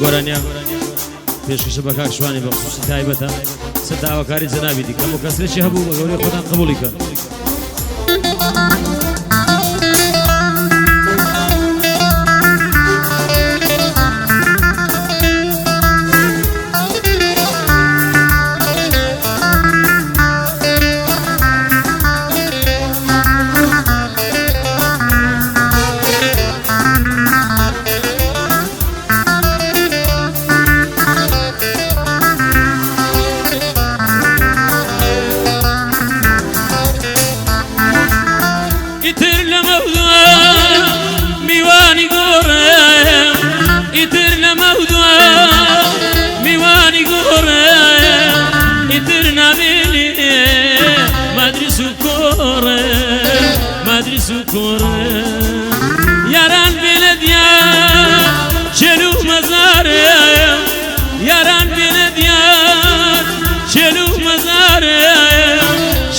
گۆرانیا پێشکەشە بە کاک شوانی بە خصوصی تایبەتە سەر داواکاری جەنابی دیکەم و کەسێکی هەبوو بە گەورەی خۆتان قبوڵی کەن. Yaran belediye çelu mazare Yaran belediye çelu mazare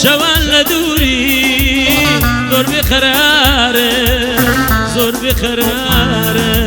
Şavanla duri zor bir karare Zor bir karare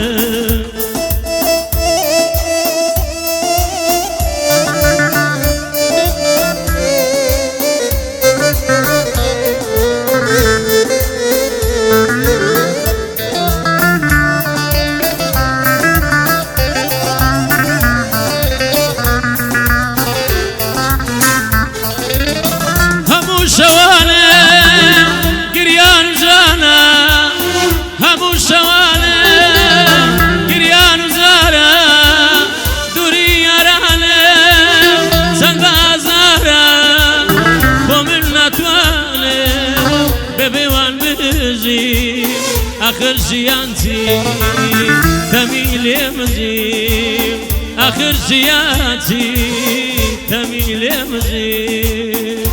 آخر جیانتی تمیل مزیم آخر جیانتی تمیل مزیم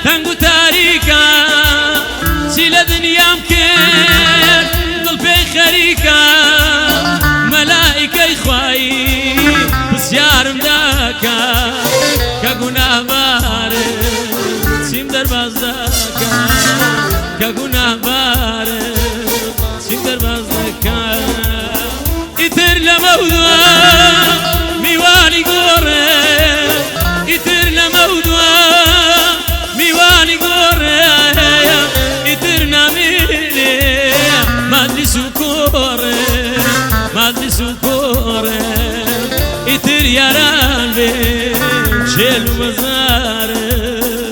تنگو تاریکا سیل دنیام کرد دل پی خریکا ملائکه خواهی بسیارم داکا که گناه باره سیم در باز داکا که گناه باره سیم در باز داکا ایتر لموضوع میوانی گوره ایتر لموضوع میوانی گوره ایتر نمیره مدرسو کوره مدرسو کوره ایتر یاران به چلو